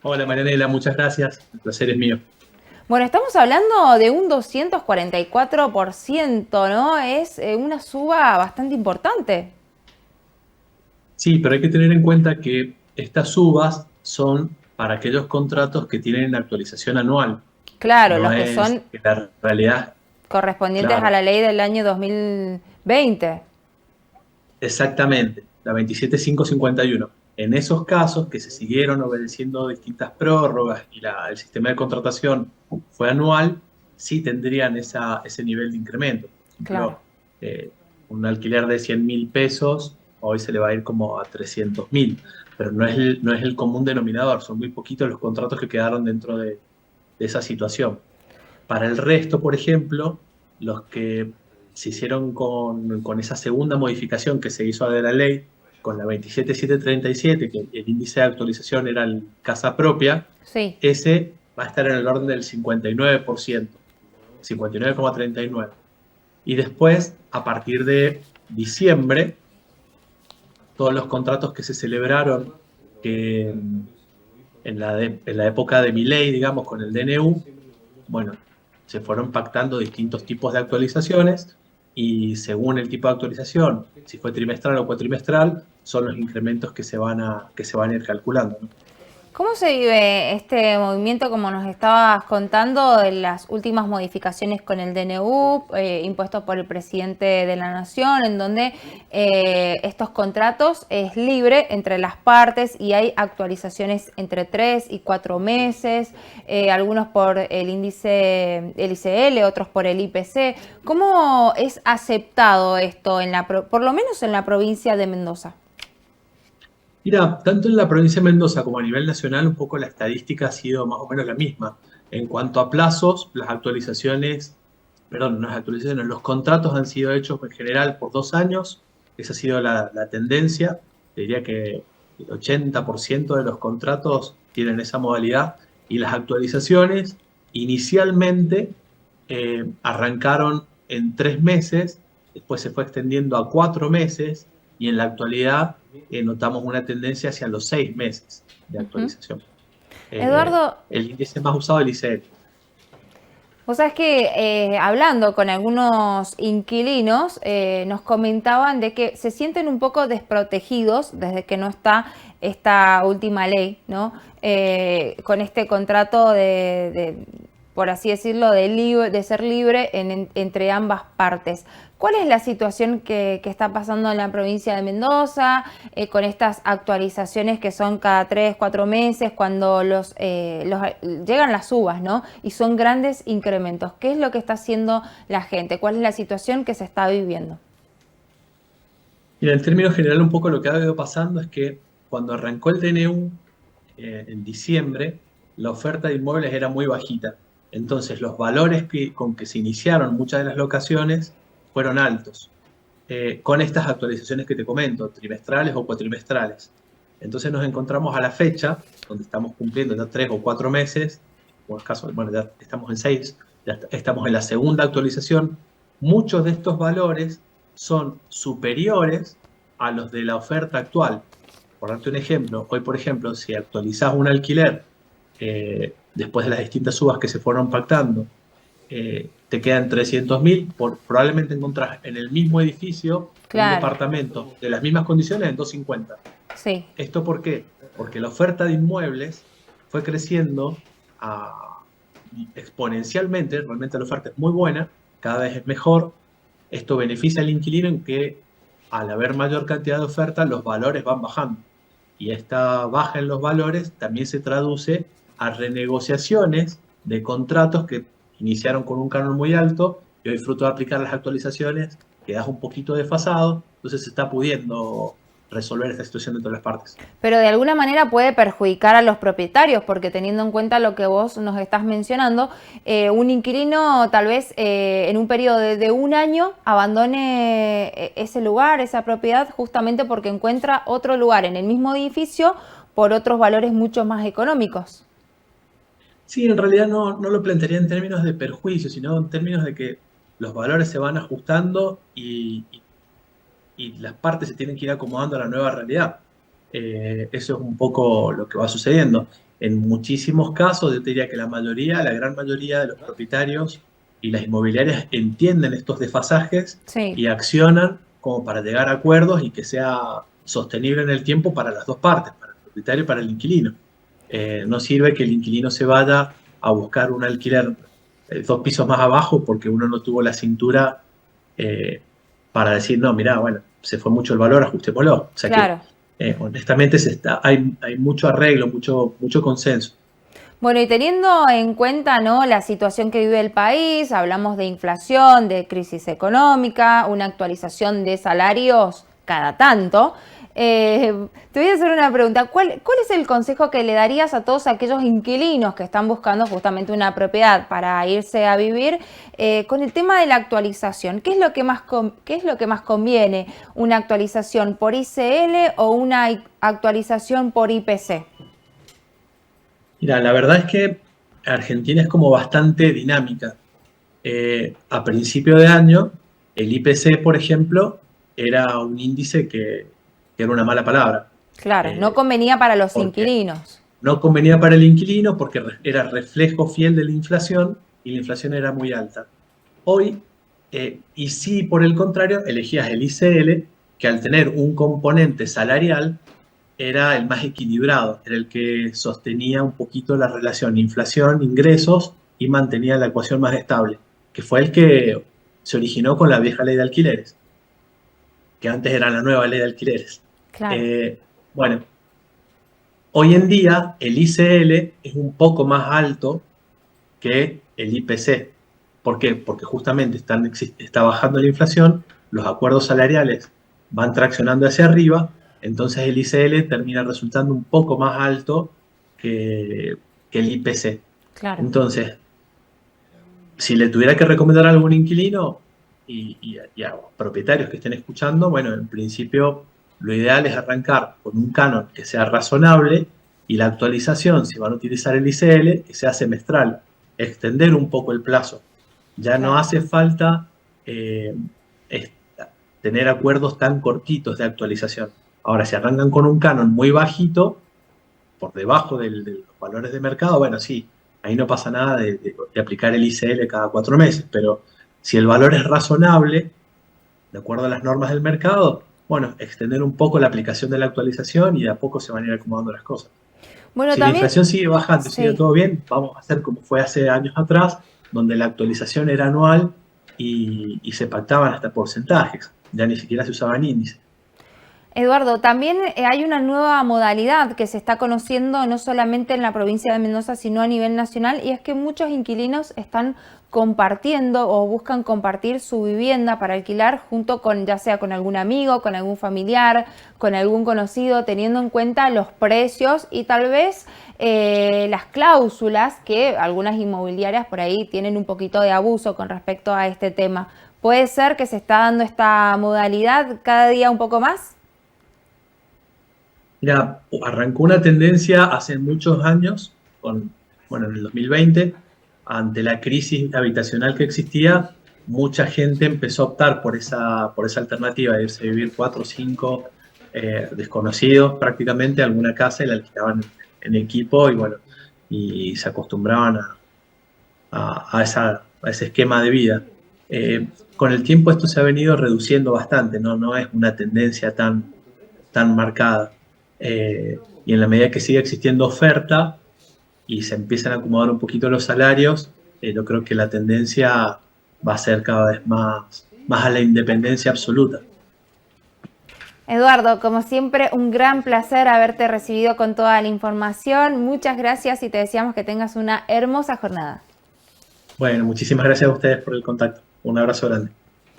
Hola Marianela, muchas gracias. El placer es mío. Bueno, estamos hablando de un 244%, ¿no? Es una suba bastante importante. Sí, pero hay que tener en cuenta que estas subas son para aquellos contratos que tienen actualización anual. Claro, No los que es son que la realidad, correspondientes a claro, la ley del año 2020. exactamente, la 27551. En esos casos que se siguieron obedeciendo distintas prórrogas y el sistema de contratación fue anual, sí tendrían ese nivel de incremento. Por Claro. ejemplo, eh, un alquiler de 100.000 pesos hoy se le va a ir como a 300.000, pero no es el común denominador, son muy poquitos los contratos que quedaron dentro de esa situación. Para el resto, por ejemplo, los que se hicieron con esa segunda modificación que se hizo de la ley, con la 27737, que el índice de actualización era el casa propia, Sí. ese va a estar en el orden del 59%, 59,39. Y después, a partir de diciembre, todos los contratos que se celebraron que, en la época de Milei, digamos, con el DNU, bueno, se fueron pactando distintos tipos de actualizaciones y según el tipo de actualización, si fue trimestral o cuatrimestral, son los incrementos que se van a ir calculando, ¿no? ¿Cómo se vive este movimiento, como nos estabas contando, de las últimas modificaciones con el DNU, impuesto por el presidente de la Nación, en donde estos contratos es libre entre las partes y hay actualizaciones entre 3 y 4 meses, algunos por el índice, el ICL, otros por el IPC? ¿Cómo es aceptado esto, por lo menos en la provincia de Mendoza? Mira, tanto en la provincia de Mendoza como a nivel nacional, un poco la estadística ha sido más o menos la misma. En cuanto a plazos, las actualizaciones, perdón, no las actualizaciones, los contratos han sido hechos en general por 2 años. Esa ha sido la tendencia. Te diría que el 80% de los contratos tienen esa modalidad. Y las actualizaciones inicialmente arrancaron en 3 meses, después se fue extendiendo a 4 meses y en la actualidad notamos una tendencia hacia los 6 meses de Ujú. actualización. Eduardo, El índice más usado es el ICL. vos sabés que hablando con algunos inquilinos, nos comentaban de que se sienten un poco desprotegidos desde que no está esta última ley, ¿no? Con este contrato por así decirlo, de ser libre entre ambas partes. ¿Cuál es la situación que está pasando en la provincia de Mendoza con estas actualizaciones que son cada 3, 4 meses cuando llegan las uvas, ¿no? Y son grandes incrementos. ¿Qué es lo que está haciendo la gente? ¿Cuál es la situación que se está viviendo? Y en términos general, un poco lo que ha ido pasando es que cuando arrancó el DNU en diciembre, la oferta de inmuebles era muy bajita. Entonces, los valores con que se iniciaron muchas de las locaciones fueron altos. Con estas actualizaciones que te comento, trimestrales o cuatrimestrales. Entonces nos encontramos a la fecha, donde estamos cumpliendo ya 3 o 4 meses, o en caso, bueno, ya estamos en 6, ya estamos en la segunda actualización. Muchos de estos valores son superiores a los de la oferta actual. Por darte un ejemplo, hoy, por ejemplo, si actualizás un alquiler después de las distintas subas que se fueron pactando, te quedan 300.000, probablemente encontrás en el mismo edificio un Claro, departamento de las mismas condiciones en 250. sí. ¿Esto por qué? Porque la oferta de inmuebles fue creciendo a- exponencialmente, realmente la oferta es muy buena, cada vez es mejor. Esto beneficia al inquilino en que al haber mayor cantidad de oferta, los valores van bajando. Y esta baja en los valores también se traduce a renegociaciones de contratos que iniciaron con un canon muy alto y hoy fruto de aplicar las actualizaciones quedas un poquito desfasado, entonces se está pudiendo resolver esta situación entre las partes. Pero de alguna manera puede perjudicar a los propietarios, porque teniendo en cuenta lo que vos nos estás mencionando, un inquilino tal vez en un periodo de un año abandone ese lugar, esa propiedad, justamente porque encuentra otro lugar en el mismo edificio por otros valores mucho más económicos. Sí, en realidad no lo plantearía en términos de perjuicio, sino en términos de que los valores se van ajustando y las partes se tienen que ir acomodando a la nueva realidad. Eso es un poco lo que va sucediendo. en muchísimos casos, yo te diría que la gran mayoría de los propietarios y las inmobiliarias entienden estos desfasajes Sí, y accionan como para llegar a acuerdos y que sea sostenible en el tiempo para las dos partes, para el propietario y para el inquilino. No sirve que el inquilino se vaya a buscar un alquiler 2 pisos más abajo porque uno no tuvo la cintura eh, para decir, no, mirá, bueno, se fue mucho el valor, ajustémoslo. O sea que claro. honestamente hay mucho arreglo, mucho consenso. Bueno, y teniendo en cuenta, ¿no?, la situación que vive el país, hablamos de inflación, de crisis económica, una actualización de salarios cada tanto. Te voy a hacer una pregunta. ¿Cuál es el consejo que le darías a todos aquellos inquilinos que están buscando justamente una propiedad para irse a vivir con el tema de la actualización? ¿Qué es lo que qué es lo que más conviene? ¿Una actualización por ICL o una actualización por IPC? Mira, la verdad es que Argentina es como bastante dinámica. A principio de año, el IPC, por ejemplo, era un índice que era una mala palabra, Claro, no eh, convenía para los porque inquilinos. no convenía para el inquilino, porque era reflejo fiel de la inflación y la inflación era muy alta. Hoy, y si por el contrario, elegías el ICL, que al tener un componente salarial, era el más equilibrado, era el que sostenía un poquito la relación inflación-ingresos y mantenía la ecuación más estable, que fue el que se originó con la vieja ley de alquileres, que antes era la nueva ley de alquileres. Claro, Eh, bueno, hoy en día el ICL es un poco más alto que el IPC. ¿Por qué? Porque justamente está bajando la inflación, los acuerdos salariales van traccionando hacia arriba, entonces el ICL termina resultando un poco más alto que el IPC. claro. Entonces, si le tuviera que recomendar a algún inquilino y a propietarios que estén escuchando, bueno, en principio lo ideal es arrancar con un canon que sea razonable y la actualización, si van a utilizar el ICL, que sea semestral, extender un poco el plazo. Ya no Claro. hace falta eh, es- tener acuerdos tan cortitos de actualización. Ahora, si arrancan con un canon muy bajito, por debajo de los valores de mercado, bueno, sí, ahí no pasa nada de aplicar el ICL cada 4 meses, pero si el valor es razonable, de acuerdo a las normas del mercado, bueno, extender un poco la aplicación de la actualización y de a poco se van a ir acomodando las cosas. Bueno, Si la también, inflación sigue bajando y sigue sí. todo bien, vamos a hacer como fue hace años atrás, donde la actualización era anual y se pactaban hasta porcentajes, ya ni siquiera se usaban índices. Eduardo, también hay una nueva modalidad que se está conociendo no solamente en la provincia de Mendoza, sino a nivel nacional, y es que muchos inquilinos están compartiendo o buscan compartir su vivienda para alquilar junto con, ya sea con algún amigo, con algún familiar, con algún conocido, teniendo en cuenta los precios y tal vez las cláusulas que algunas inmobiliarias por ahí tienen un poquito de abuso con respecto a este tema. ¿Puede ser que se está dando esta modalidad cada día un poco más? Mira, arrancó una tendencia hace muchos años, bueno, en el 2020, ante la crisis habitacional que existía, mucha gente empezó a optar por esa alternativa de irse a vivir 4 o 5 desconocidos prácticamente a alguna casa y la alquilaban en equipo y bueno, y se acostumbraban a ese esquema de vida. Con el tiempo esto se ha venido reduciendo bastante, ¿no? No es una tendencia tan marcada. Y en la medida que sigue existiendo oferta y se empiezan a acomodar un poquito los salarios, yo creo que la tendencia va a ser cada vez más a la independencia absoluta. Eduardo, como siempre, un gran placer haberte recibido con toda la información. Muchas gracias y te deseamos que tengas una hermosa jornada. Bueno, muchísimas gracias a ustedes por el contacto. Un abrazo grande.